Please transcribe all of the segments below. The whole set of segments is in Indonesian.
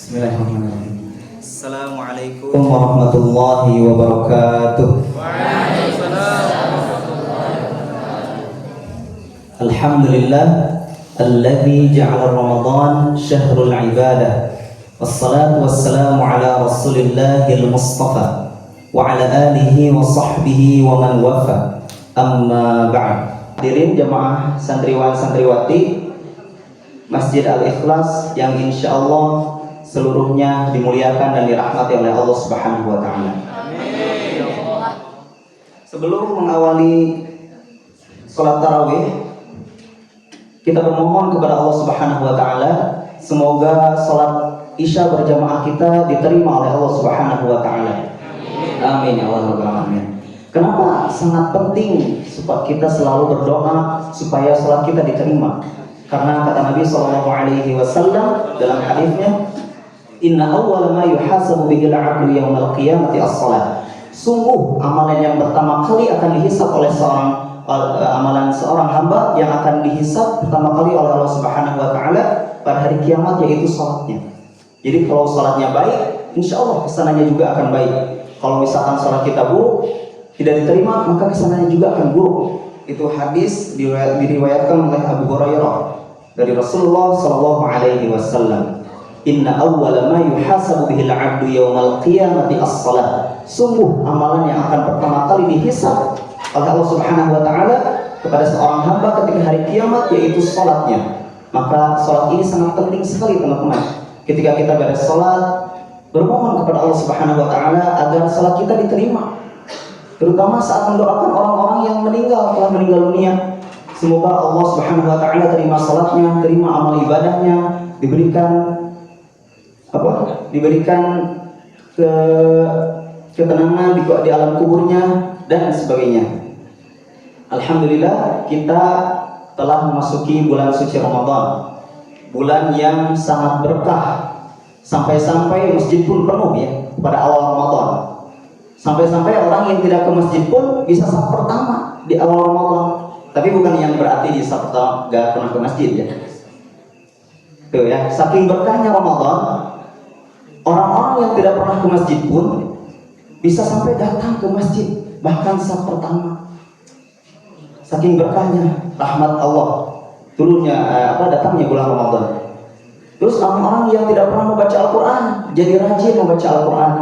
Bismillahirrahmanirrahim. Assalamualaikum Warahmatullahi wabarakatuh. Alhamdulillah alladzi ja'ala Ramadan syahrul ibadah. Wassalatu wassalamu ala Rasulillahil Mustafa wa ala alihi wa sahbihi wa man wafa. Amma ba'd. Hadirin jamaah santriwan santriwati Masjid Al-Ikhlas yang insyaallah seluruhnya dimuliakan dan dirahmati oleh Allah Subhanahu wa taala. Amin. Sebelum mengawali salat tarawih, kita bermohon kepada Allah Subhanahu wa taala semoga salat Isya berjamaah kita diterima oleh Allah Subhanahu wa taala. Amin ya Allah rabbal alamin. Kenapa sangat penting supaya kita selalu berdoa supaya salat kita diterima? Karena kata Nabi sallallahu alaihi wasallam dalam hadisnya, inna awwala ma yuhasabu bihil 'abdu yaumal qiyamati as-shalah. Sungguh amalan yang pertama kali akan dihisab oleh amalan seorang hamba yang akan dihisab pertama kali oleh Allah Subhanahu wa taala pada hari kiamat, yaitu salatnya. Jadi kalau salatnya baik, insyaallah kesananya juga akan baik. Kalau misalkan salat kita buruk, tidak diterima, maka kesananya juga akan buruk. Itu hadis diriwayatkan oleh Abu Hurairah dari Rasulullah sallallahu alaihi wasallam. Inna awwala ma yuhasabu bihil 'abdu yaumal qiyamati as-shalah. Sungguh amalan yang akan pertama kali dihisab oleh Allah Subhanahu wa taala kepada seorang hamba ketika hari kiamat, yaitu salatnya. Maka salat ini sangat penting sekali teman-teman. Ketika kita beres salat, bermohon kepada Allah Subhanahu wa taala agar salat kita diterima. Terutama saat mendoakan orang-orang yang telah meninggal dunia. Semoga Allah Subhanahu wa taala terima salatnya, terima amal ibadahnya, diberikan ketenangan di alam kuburnya dan sebagainya. Alhamdulillah kita telah memasuki bulan suci Ramadan, bulan yang sangat berkah. Sampai-sampai masjid pun penuh ya pada awal Ramadan. Sampai-sampai orang yang tidak ke masjid pun bisa saf pertama di awal Ramadan. Tapi bukan yang berarti di saf pertama gak pernah ke masjid ya. Tuh ya, saking berkahnya Ramadan, orang-orang yang tidak pernah ke masjid pun bisa sampai datang ke masjid, bahkan saf pertama. Saking berkahnya rahmat Allah turunnya datangnya bulan Ramadan. Terus orang-orang yang tidak pernah membaca Al-Quran jadi rajin membaca Al-Quran.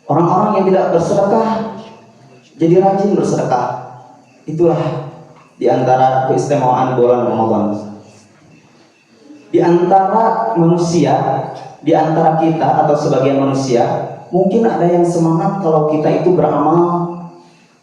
Orang-orang yang tidak bersedekah jadi rajin bersedekah. Itulah di antara keistimewaan bulan Ramadan. Di antara manusia, di antara kita atau sebagian manusia, mungkin ada yang semangat kalau kita itu beramal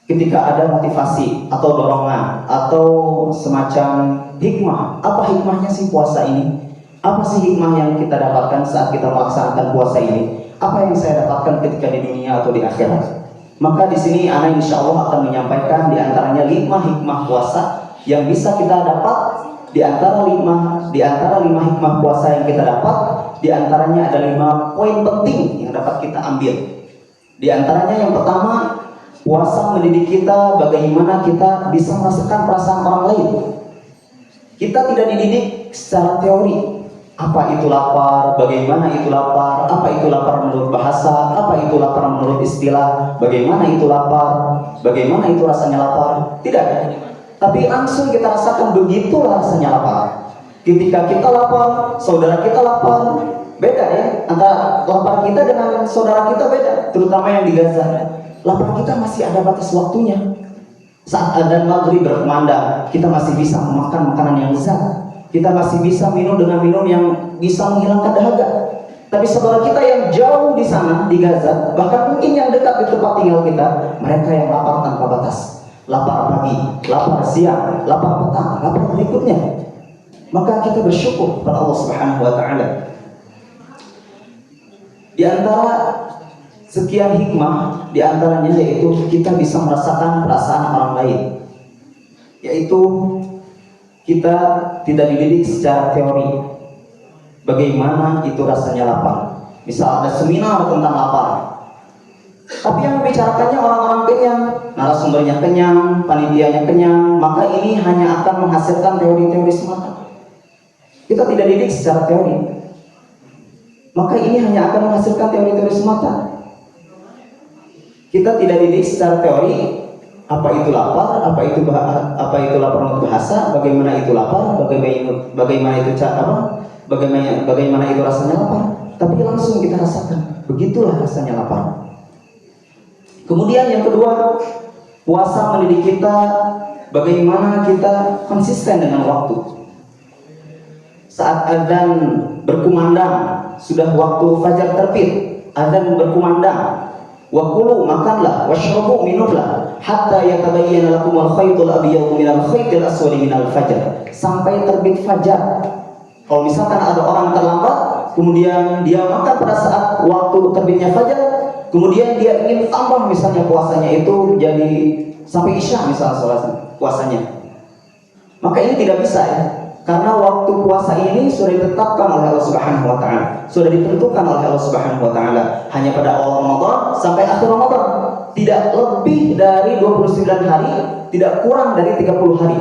ketika ada motivasi atau dorongan atau semacam hikmah. Apa hikmahnya sih puasa ini? Apa sih hikmah yang kita dapatkan saat kita melaksanakan puasa ini? Apa yang saya dapatkan ketika di dunia atau di akhirat? Maka di sini ana insyaallah akan menyampaikan di antaranya 5 hikmah puasa yang bisa kita dapat. Di antara 5 hikmah puasa yang kita dapat, di antaranya ada 5 poin penting yang dapat kita ambil. Di antaranya yang pertama, puasa mendidik kita bagaimana kita bisa merasakan perasaan orang lain. Kita tidak dididik secara teori. Apa itu lapar, bagaimana itu lapar, apa itu lapar menurut bahasa, apa itu lapar menurut istilah, bagaimana itu lapar, bagaimana itu rasanya lapar. Tidak. Tapi langsung kita rasakan begitulah rasanya lapar. Ketika kita lapar, saudara kita lapar, beda ya. Antara lapar kita dengan saudara kita beda. Terutama yang di Gaza. Lapar kita masih ada batas waktunya. Saat adzan maghrib berkumandang, kita masih bisa memakan makanan yang lezat. Kita masih bisa minum dengan minum yang bisa menghilangkan dahaga. Tapi saudara kita yang jauh di sana di Gaza, bahkan mungkin yang dekat di tempat tinggal kita, mereka yang lapar tanpa batas. Lapar pagi, lapar siang, lapar petang, lapar berikutnya. Maka kita bersyukur kepada Allah Subhanahu wa taala. Di antara sekian hikmah, di antaranya yaitu kita bisa merasakan perasaan orang lain. Yaitu kita tidak dididik secara teori bagaimana itu rasanya lapar. Misal ada seminar tentang lapar, tapi yang membicarakannya orang-orang kenyang, narasumbernya kenyang, panitianya kenyang, maka ini hanya akan menghasilkan teori-teori semata. Kita tidak didik secara teori. maka ini hanya akan menghasilkan teori-teori semata. Kita tidak didik secara teori apa itu lapar, apa itu lapar menurut bahasa, bagaimana itu lapar, bagaimana itu bagaimana itu rasanya lapar, tapi langsung kita rasakan, begitulah rasanya lapar. Kemudian yang kedua, puasa mendidik kita bagaimana kita konsisten dengan waktu. Saat azan berkumandang, sudah waktu fajar terbit, azan berkumandang, wakulu makanlah, washrabu minumlah, hatta yatabayyana lakum al-khaytul abyadu minal khaytil aswadi minal fajr, sampai terbit fajar. Kalau misalkan ada orang terlambat, kemudian dia makan pada saat waktu terbitnya fajar, kemudian dia ingin tambah misalnya puasanya itu jadi sampai isya misalnya puasanya, maka ini tidak bisa ya. Karena waktu puasa ini sudah ditetapkan oleh Allah Subhanahu wa taala, sudah ditentukan oleh Allah Subhanahu wa taala hanya pada awal Ramadan sampai akhir Ramadan, tidak lebih dari 29 hari, tidak kurang dari 30 hari.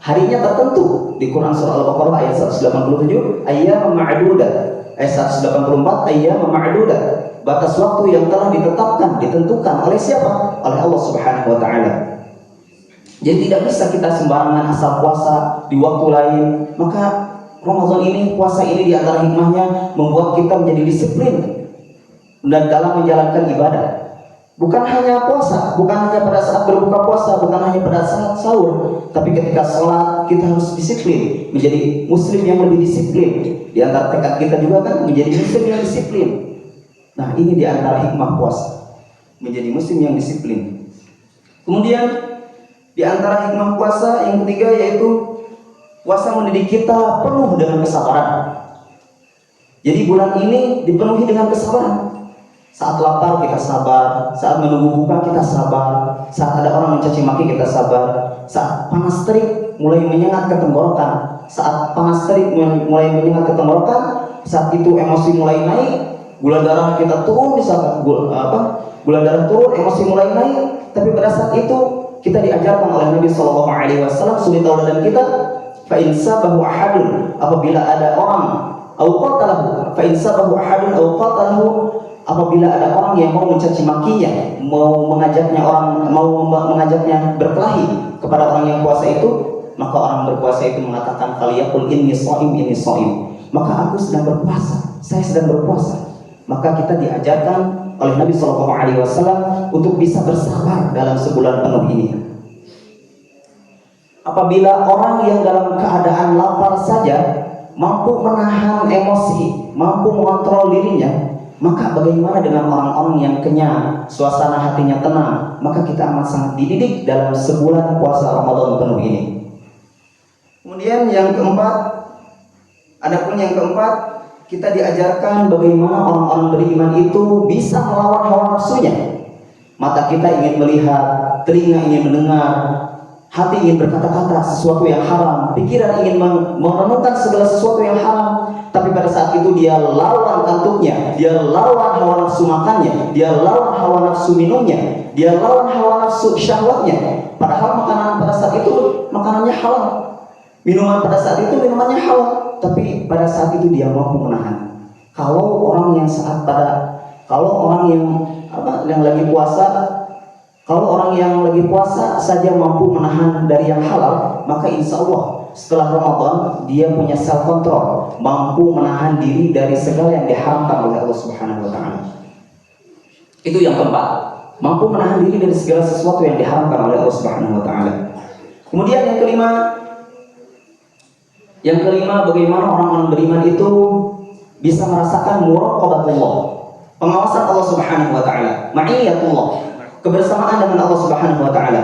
Harinya tertentu di Quran surah Al-Baqarah ayat 187, ayyam ma'dudat, ayat 184, ayyam ma'dudat, batas waktu yang telah ditetapkan, ditentukan oleh siapa? Oleh Allah Subhanahu wa taala. Jadi tidak bisa kita sembarangan asal puasa di waktu lain. Maka Ramadan ini, puasa ini di antara hikmahnya membuat kita menjadi disiplin dan dalam menjalankan ibadah. Bukan hanya puasa, bukan hanya pada saat berbuka puasa, bukan hanya pada saat sahur, tapi ketika sholat kita harus disiplin, menjadi muslim yang lebih disiplin. Di antara tekad kita juga kan menjadi muslim yang disiplin. Nah, ini di antara hikmah puasa, menjadi muslim yang disiplin. Kemudian di antara hikmah puasa yang ketiga yaitu puasa mendidik kita penuh dengan kesabaran. Jadi bulan ini dipenuhi dengan kesabaran. Saat lapar kita sabar, saat menunggu buka kita sabar, saat ada orang mencaci maki kita sabar, saat panas terik mulai menyengat ke tenggorokan, saat panas terik mulai menyengat ke tenggorokan, saat itu emosi mulai naik, gula darah kita turun misalkan, gula darah turun, emosi mulai naik, tapi pada saat itu kita diajarkan oleh Nabi Shallallahu Alaihi Wasallam suri tauladan kita, fa insabahu ahadun, apabila ada orang, au qatalahu, fa insabahu ahadun au qatalahu, apabila ada orang yang mau mencaci makinya, mau mengajaknya berkelahi kepada orang yang puasa itu, maka orang berpuasa itu mengatakan faliyaqul inni shaim, maka aku sedang berpuasa, saya sedang berpuasa. Maka kita diajarkan oleh Nabi Shallallahu Alaihi Wasallam untuk bisa bersabar dalam sebulan penuh ini. Apabila orang yang dalam keadaan lapar saja mampu menahan emosi, mampu mengontrol dirinya, maka bagaimana dengan orang-orang yang kenyang, suasana hatinya tenang? Maka kita amat sangat dididik dalam sebulan puasa Ramadan penuh ini. Kemudian yang keempat, kita diajarkan bagaimana orang-orang beriman itu bisa melawan hawa nafsunya. Mata kita ingin melihat, telinga ingin mendengar, hati ingin berkata-kata sesuatu yang haram, pikiran ingin merenungkan segala sesuatu yang haram. Tapi pada saat itu dia lawan kantuknya, dia lawan hawa nafsu makannya, dia lawan hawa nafsu minumnya, dia lawan hawa nafsu syahwatnya. Padahal makanan pada saat itu makanannya halal, minuman pada saat itu minumannya halal. Tapi pada saat itu dia mampu menahan. Kalau orang yang lagi puasa saja mampu menahan dari yang halal, maka insya Allah setelah Ramadan dia punya self control, mampu menahan diri dari segala yang diharamkan oleh Allah Subhanahu wa taala. Itu yang keempat, mampu menahan diri dari segala sesuatu yang diharamkan oleh Allah Subhanahu wa taala. Kemudian yang kelima, bagaimana orang-orang beriman itu bisa merasakan muraqabatullah, pengawasan Allah Subhanahu wa taala, ma'iyatullah, kebersamaan dengan Allah Subhanahu wa taala.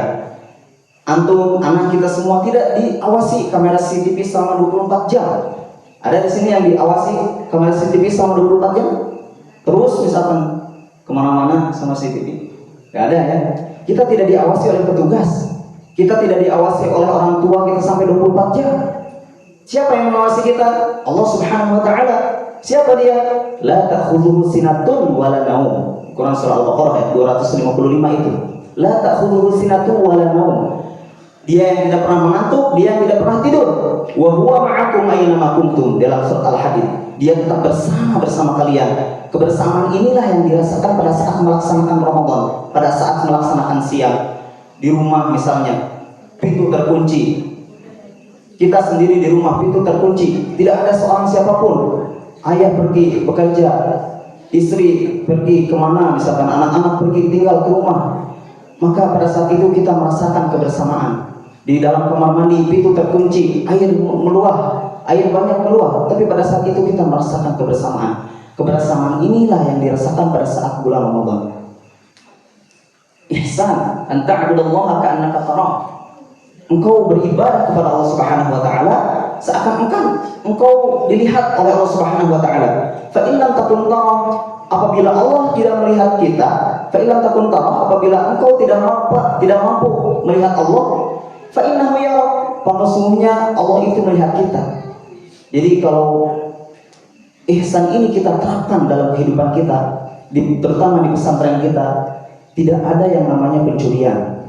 Antum, anak kita semua tidak diawasi kamera CCTV selama 24 jam. Ada di sini yang diawasi kamera CCTV selama 24 jam? Terus misalkan kemana-mana sama CCTV? Gak ada ya. Kita tidak diawasi oleh petugas, kita tidak diawasi oleh orang tua kita sampai 24 jam. Siapa yang mengawasi kita? Allah Subhanahu wa taala. Siapa dia? La ta'khudhuhu sinatun wala naum. Quran surah Al-Baqarah ayat 255 itu. La ta'khudhuhu sinatun wala naum. Dia yang tidak pernah mengantuk, dia yang tidak pernah tidur. Wa huwa ma'akum aina ma kuntum, dalam surat Al-Hadid. Dia tetap bersama kalian. Kebersamaan inilah yang dirasakan pada saat melaksanakan Ramadan, pada saat melaksanakan siang. Di rumah misalnya, pintu terkunci. Kita sendiri di rumah, pintu terkunci, tidak ada seorang siapapun. Ayah pergi bekerja, istri pergi kemana, misalkan anak-anak pergi tinggal ke rumah. Maka pada saat itu kita merasakan kebersamaan. Di dalam kamar mandi, pintu terkunci, air meluap, air banyak meluap, tapi pada saat itu kita merasakan kebersamaan. Kebersamaan inilah yang dirasakan pada saat bulan Ramadan. Ihsan, an ta'budallaha ka'annaka tarah. Engkau beribadah kepada Allah Subhanahu wa taala seakan-akan engkau dilihat oleh Allah Subhanahu wa taala. Fa in lam takun tarah, apabila Allah tidak melihat kita, fa in lam takun tarah, apabila engkau tidak mampu melihat Allah, fa innahu yara, sesungguhnya Allah itu melihat kita. Jadi kalau ihsan ini kita terapkan dalam kehidupan kita, terutama di pesantren kita, tidak ada yang namanya pencurian,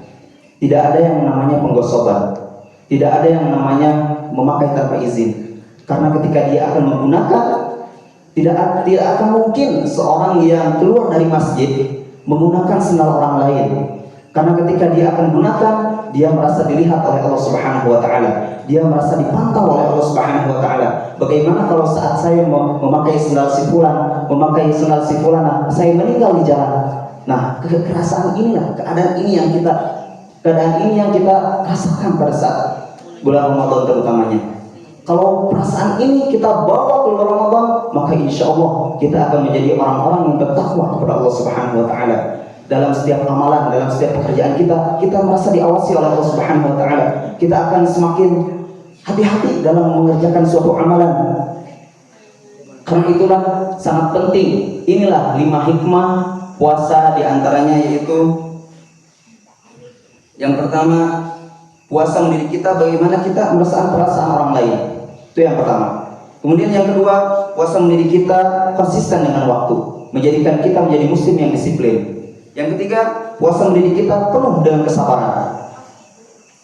tidak ada yang namanya penggosokan, tidak ada yang namanya memakai tanpa izin. Karena ketika dia akan menggunakan, tidak akan mungkin seorang yang keluar dari masjid menggunakan sendal orang lain. Karena ketika dia akan gunakan, dia merasa dilihat oleh Allah Subhanahu wa taala. Dia merasa dipantau oleh Allah Subhanahu wa taala. Bagaimana kalau saat saya memakai sendal si fulan, memakai sendal si fulana, saya meninggal di jalan. Nah, kekerasaan inilah, keadaan ini yang kita rasakan pada saat bulan Ramadan terutamanya. Kalau perasaan ini kita bawa ke bulan Ramadan, maka insya Allah kita akan menjadi orang-orang yang bertakwa kepada Allah Subhanahu wa taala. Dalam setiap amalan, dalam setiap pekerjaan kita merasa diawasi oleh Allah Subhanahu wa taala. Kita akan semakin hati-hati dalam mengerjakan suatu amalan. Karena itulah sangat penting. Inilah 5 hikmah puasa, diantaranya yaitu yang pertama, puasa mendidik kita bagaimana kita merasakan perasaan orang lain. Itu yang pertama. Kemudian yang kedua, puasa mendidik kita konsisten dengan waktu, menjadikan kita menjadi muslim yang disiplin. Yang ketiga, puasa mendidik kita penuh dengan kesabaran.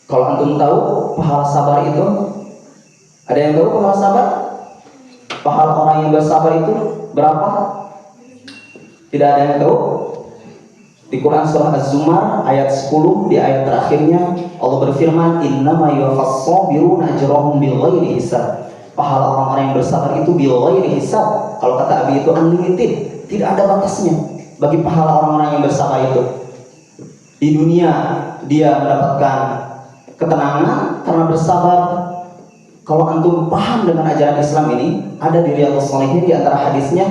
Kalau antum tahu pahala sabar itu, ada yang tahu pahala sabar? Pahala orang yang bersabar itu berapa? Tidak ada yang tahu? Di Quran surah Az-Zumar ayat 10, di ayat terakhirnya Allah berfirman, innama yuwaffas sabiruna ajrahum bighairi hisab. Pahala orang-orang yang bersabar itu bighairi hisab. Kalau kata Abi itu unlimited, tidak ada batasnya bagi pahala orang-orang yang bersabar itu. Di dunia dia mendapatkan ketenangan karena bersabar. Kalau antum paham dengan ajaran Islam ini, ada di Riyadhus Shalihin di antara hadisnya,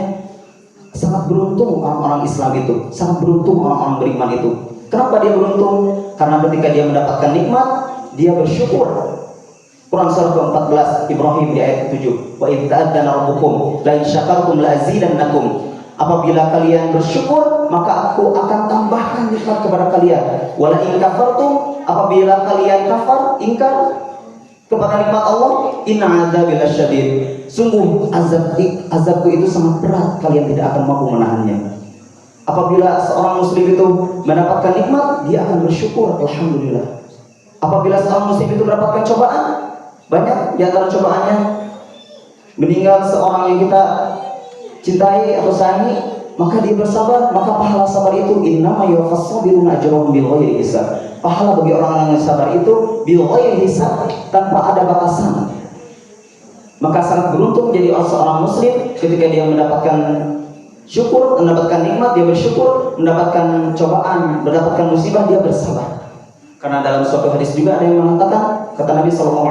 sangat beruntung orang-orang Islam itu, sangat beruntung orang-orang beriman itu. Kenapa dia beruntung? Karena ketika dia mendapatkan nikmat, dia bersyukur. Quran surah ke-14 Ibrahim di ayat ke-7, wa idz ta'adzana rabbukum la in syakartum la azidannakum. Apabila kalian bersyukur, maka aku akan tambahkan nikmat kepada kalian. Wala in kafartum, apabila kalian kafar, ingkar kepada nikmat Allah, inna adzabi lasyadid. Sungguh azabku itu sangat berat, kalian tidak akan mampu menahannya. Apabila seorang muslim itu mendapatkan nikmat, dia akan bersyukur, alhamdulillah. Apabila seorang muslim itu mendapatkan cobaan, banyak di antara cobaannya meninggal seorang yang kita cintai atau sayangi, maka dia bersabar, maka pahala sabar itu innama yuwaffas sabiruna ajrahum bighairi hisab. Pahala bagi orang yang sabar itu bighairi hisab, tanpa ada batasan. Maka sangat beruntung jadi seorang muslim ketika dia mendapatkan syukur, mendapatkan nikmat, dia bersyukur, mendapatkan cobaan, mendapatkan musibah, dia bersabar. Karena dalam suatu hadis juga ada yang mengatakan, kata Nabi SAW,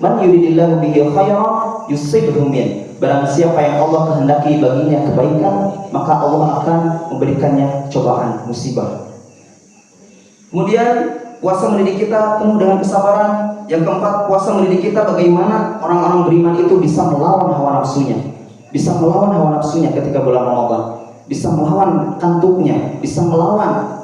man yuridillahu bihi khairan yusibhu min. Barang siapa yang Allah kehendaki baginya kebaikan, maka Allah akan memberikannya cobaan, musibah. Kemudian puasa mendidik kita penuh dengan kesabaran. Yang keempat, puasa mendidik kita bagaimana orang-orang beriman itu bisa melawan hawa nafsunya. Bisa melawan hawa nafsunya ketika bulan Ramadan. Bisa melawan kantuknya, bisa melawan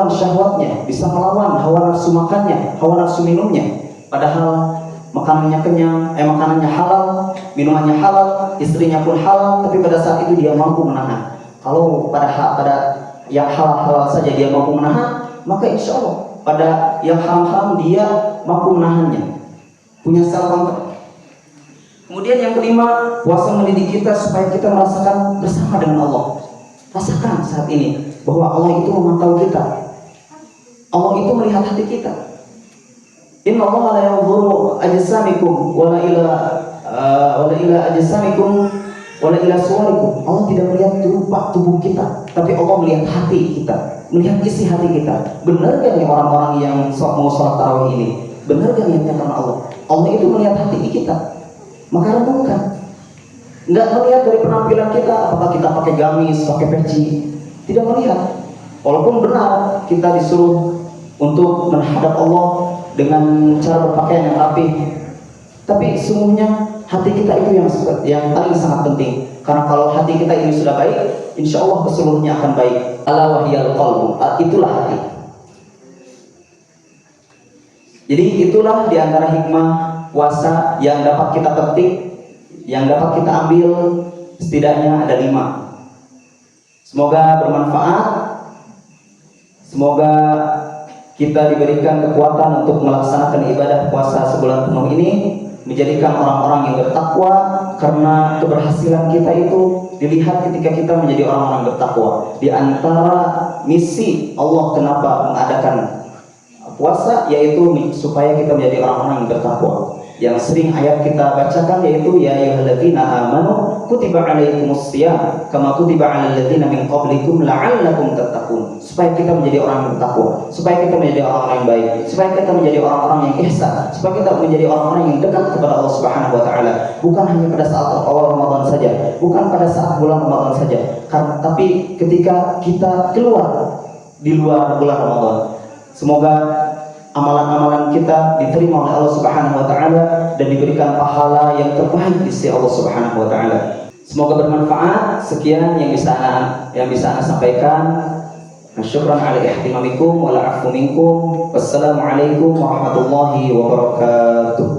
syahwatnya, bisa melawan hawa nafsu makannya, hawa nafsu minumnya. Padahal makanannya kenyang, makanannya halal, minumannya halal, istrinya pun halal, tapi pada saat itu dia mampu menahan. Kalau pada yang halal-halal saja dia mampu menahan, maka insya Allah pada yang haram-haram dia mampu menahannya, punya self control. Kemudian yang kelima, puasa mendidik kita supaya kita merasakan bersama dengan Allah. Rasakan saat ini bahwa Allah itu memantau kita, Allah itu melihat hati kita. Inna Allah la yanzuru ajsamikum wala ila ajsamikum wala ila suwarikum. Allah tidak melihat rupa tubuh kita, tapi Allah melihat hati kita, melihat isi hati kita. Benar gak nih orang-orang yang mau sholat tarawih ini? Benar gak niatnya karena Allah? Allah itu melihat hati kita. Maka renungkan. Nggak melihat dari penampilan kita, apakah kita pakai gamis, pakai peci, tidak melihat. Walaupun benar kita disuruh untuk menghadap Allah dengan cara berpakaian yang rapi, tapi sesungguhnya hati kita itu yang paling sangat penting. Karena kalau hati kita ini sudah baik, insya Allah keseluruhnya akan baik. Ala wahyal qalbu, itulah hati. Jadi itulah diantara hikmah puasa yang dapat kita petik, yang dapat kita ambil, setidaknya ada 5. Semoga bermanfaat. Semoga kita diberikan kekuatan untuk melaksanakan ibadah puasa sebulan penuh ini, menjadikan orang-orang yang bertakwa, karena keberhasilan kita itu dilihat ketika kita menjadi orang-orang bertakwa. Di antara misi Allah kenapa mengadakan puasa, yaitu supaya kita menjadi orang-orang yang bertakwa. Yang sering ayat kita bacakan yaitu ya ayyuhalladzina amanu kutiba alaikumus shiyam kama kutiba alal ladzina min qablikum la'allakum tattaqun. Supaya kita menjadi orang yang bertakwa, supaya kita menjadi orang-orang yang baik, supaya kita menjadi orang-orang yang ihsan, supaya kita menjadi orang-orang yang dekat kepada Allah Subhanahu wa taala, bukan hanya pada saat awal Ramadan saja, bukan pada saat bulan Ramadan saja, tapi ketika kita keluar di luar bulan Ramadan. Semoga amalan-amalan kita diterima oleh Allah Subhanahu wa taala dan diberikan pahala yang terbaik di sisi Allah Subhanahu wa taala. Semoga bermanfaat. Sekian yang bisa Ana sampaikan. Syukran ala ihtimamikum wa la'afu minkum. Wassalamualaikum warahmatullahi wabarakatuh.